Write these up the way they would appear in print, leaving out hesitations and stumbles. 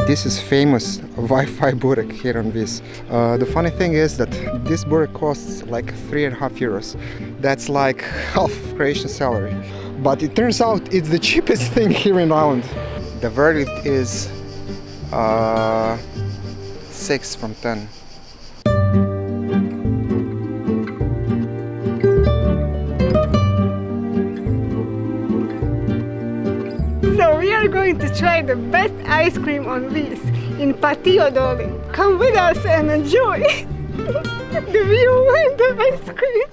This is famous Wi-Fi burek here on Vis. The funny thing is that this burek costs like 3.5 euros. That's like half Croatian salary. But it turns out it's the cheapest thing here in Ireland. The verdict is 6 from 10. So we are going to try the best ice cream on Vis in Odoli. Come with us and enjoy the view and the ice cream.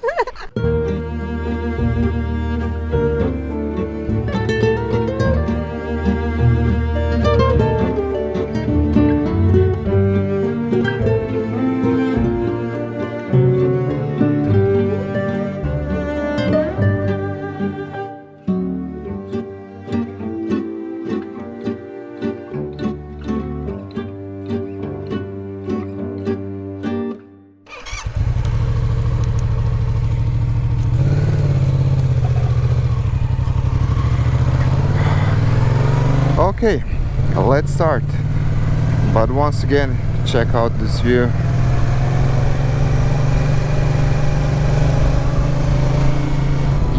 Okay, let's start. But once again, check out this view.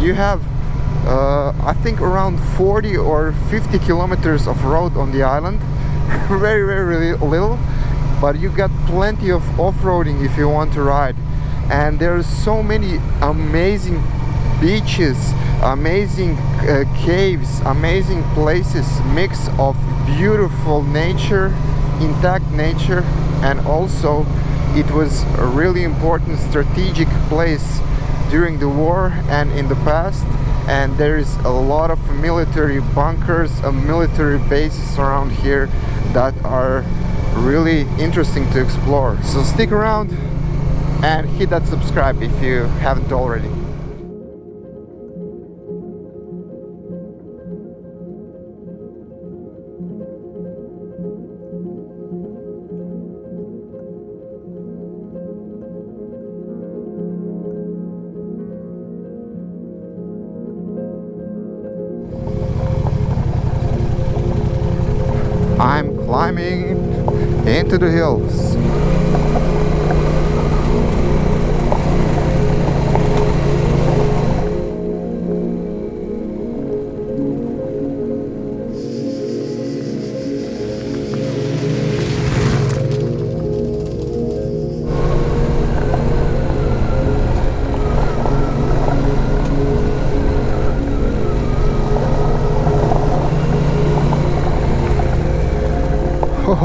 You have I think around 40 or 50 kilometers of road on the island. very little, but you got plenty of off-roading if you want to ride. And there's so many amazing beaches, amazing caves, amazing places, mix of beautiful nature, intact nature, and also it was a really important strategic place during the war and in the past, and there is a lot of military bunkers and military bases around here that are really interesting to explore. So stick around and hit that subscribe if you haven't already. I'm climbing into the hills.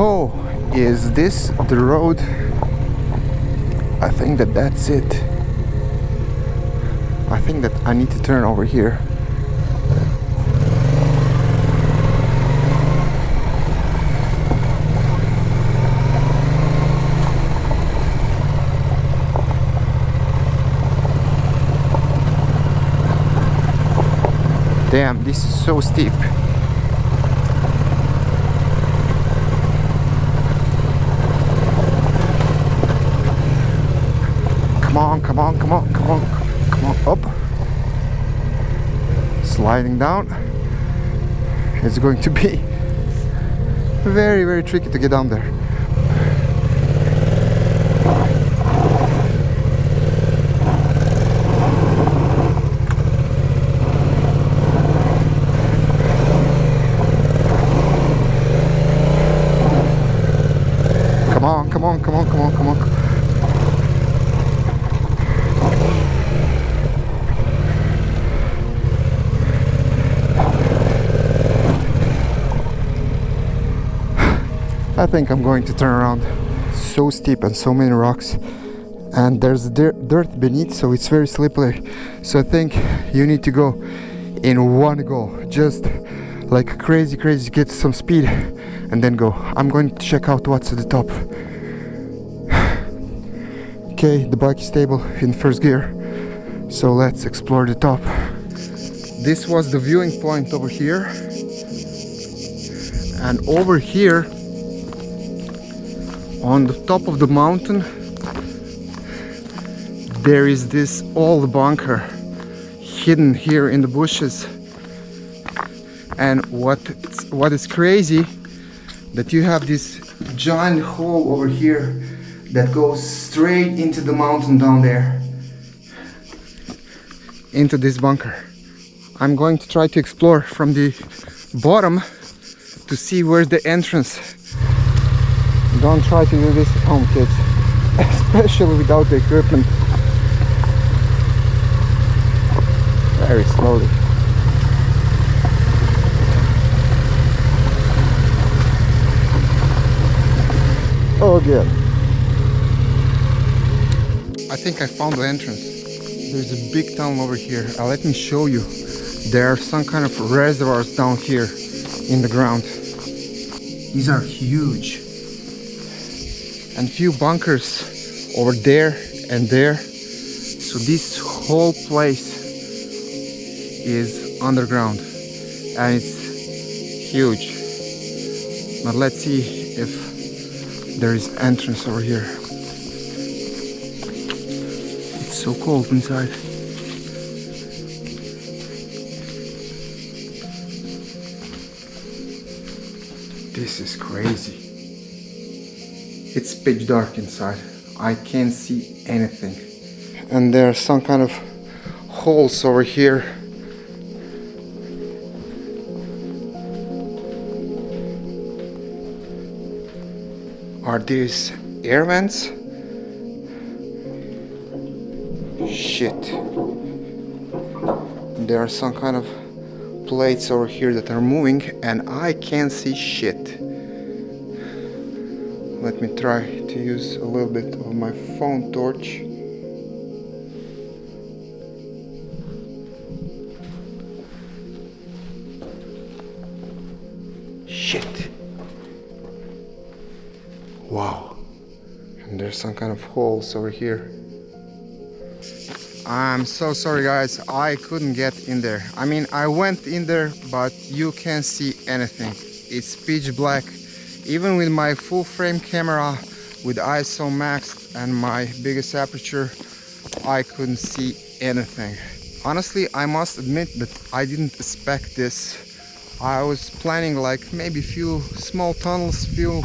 Oh, is this the road? I think that's it. I think that I need to turn over here. Damn, this is so steep. Come on, up. Sliding down. It's going to be very tricky to get down there. Come on. I think I'm going to turn around. So steep and so many rocks, and there's dirt beneath, so it's very slippery. So I think you need to go in one go, just like crazy, get some speed and then go. I'm going to check out what's at the top. Okay, the bike is stable in first gear, so let's explore the top. This was the viewing point over here, and over here on the top of the mountain there is this old bunker hidden here in the bushes. And what is crazy, that you have this giant hole over here that goes straight into the mountain down there, into this bunker. I'm going to try to explore from the bottom to see where's the entrance. Don't try to do this at home, kids, especially without the equipment. Very slowly. Oh, good. I think I found the entrance. There's a big tunnel over here. Let me show you. There are some kind of reservoirs down here in the ground. These are huge. And few bunkers over there and there. So this whole place is underground and it's huge. But let's see if there is entrance over here. It's so cold inside. This is crazy. It's pitch dark inside. I can't see anything. And there are some kind of holes over here. Are these air vents? Shit. There are some kind of plates over here that are moving and I can't see shit. Let me try to use a little bit of my phone torch. Shit. Wow. And there's some kind of holes over here. I'm so sorry guys, I couldn't get in there. I mean, I went in there, but you can't see anything. It's pitch black. Even with my full frame camera with ISO max and my biggest aperture, I couldn't see anything. Honestly, I must admit that I didn't expect this. I was planning like maybe few small tunnels, few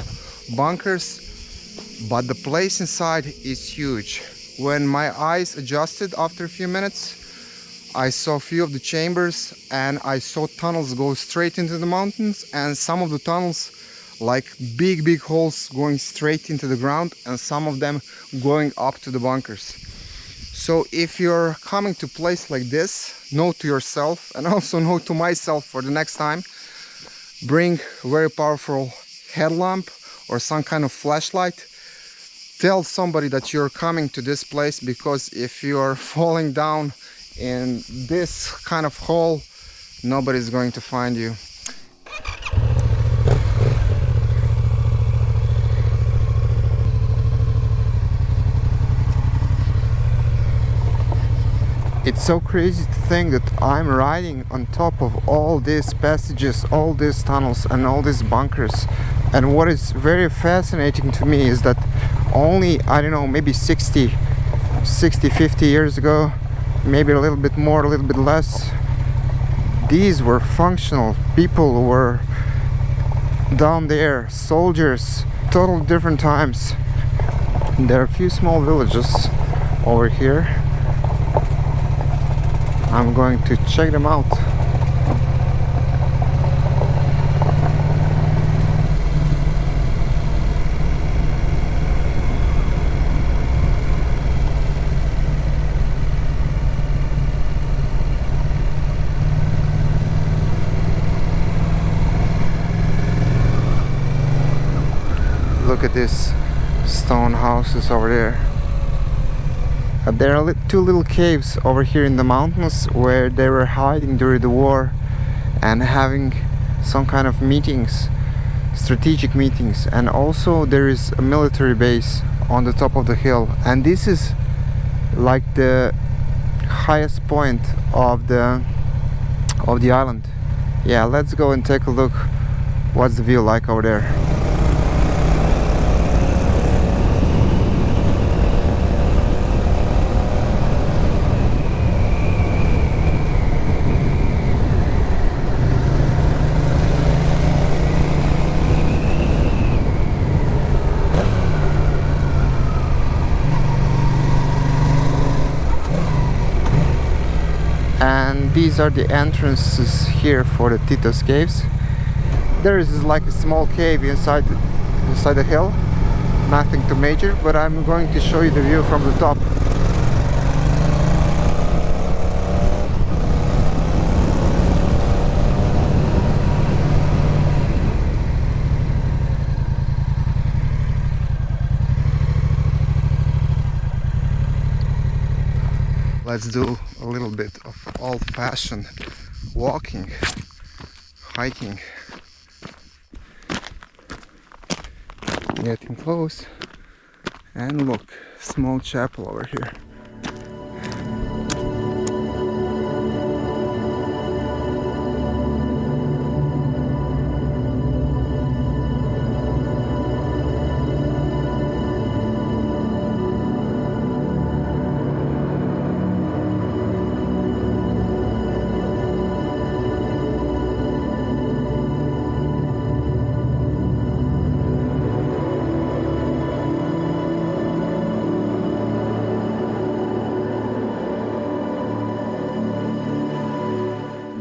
bunkers, but the place inside is huge. When my eyes adjusted after a few minutes, I saw a few of the chambers and I saw tunnels go straight into the mountains, and some of the tunnels like big holes going straight into the ground, and some of them going up to the bunkers. So if you're coming to a place like this, note to yourself and also note to myself for the next time, bring a very powerful headlamp or some kind of flashlight. Tell somebody that you're coming to this place, because if you're falling down in this kind of hole, nobody's going to find you. It's so crazy to think that I'm riding on top of all these passages, all these tunnels and all these bunkers. And what is very fascinating to me is that only, I don't know, maybe 50 years ago, maybe a little bit more, a little bit less, these were functional. People were down there, soldiers, totally different times. There are a few small villages over here. I'm going to check them out. Look at these stone houses over there. There are two little caves over here in the mountains where they were hiding during the war and having some kind of meetings, strategic meetings. And also there is a military base on the top of the hill, and this is like the highest point of the island. Yeah, let's go and take a look what's the view like over there. And these are the entrances here for the Tito's caves. There is like a small cave inside the hill, nothing too major, but I'm going to show you the view from the top. Let's do a little bit of old-fashioned walking, hiking. Getting close, and look, small chapel over here.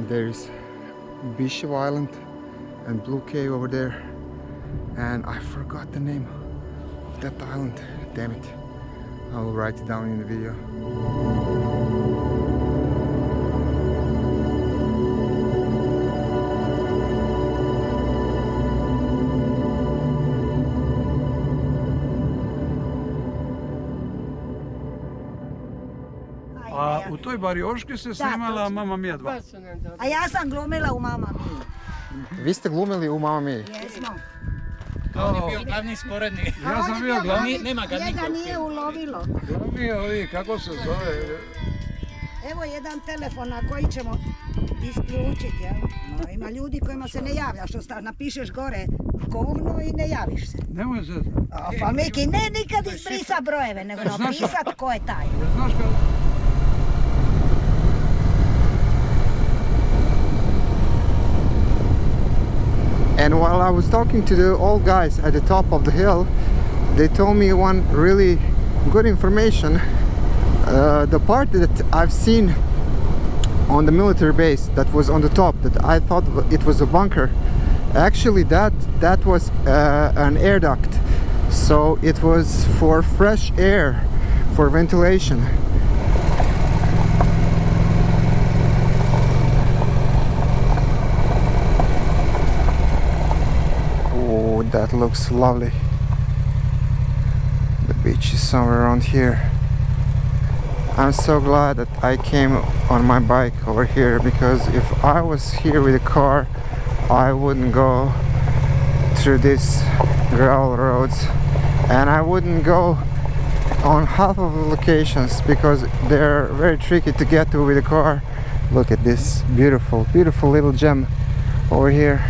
There's Vis Island and Blue Cave over there, and I forgot the name of that island. Damn it, I will write it down in the video. A u toj Barioški se snimala Mama Mia 2. A ja sam glumila u Mama Mia. Vi ste glumili u Mama Mia? Jesmo. On je bio glavni sporednik. Ja sam bio glavni. Nema ga Njega nikog. nije ulovilo. Glavni ovi, kako se zove? Evo jedan telefon na koji ćemo isključiti. Jel? No, ima ljudi kojima se ne javlja, što napišeš gore govno i ne javiš se. Nemoj se. Pa Miki, ne nikad izbrisa brojeve, nego napisat ko je taj. Znaš kako? And while I was talking to the old guys at the top of the hill, they told me one really good information. The part that I've seen on the military base that was on the top, that I thought it was a bunker, actually that was an air duct. So it was for fresh air, for ventilation. Oh, that looks lovely. The beach is somewhere around here. I'm so glad that I came on my bike over here, because if I was here with a car, I wouldn't go through these gravel roads, and I wouldn't go on half of the locations because they're very tricky to get to with a car. Look at this beautiful, beautiful little gem over here.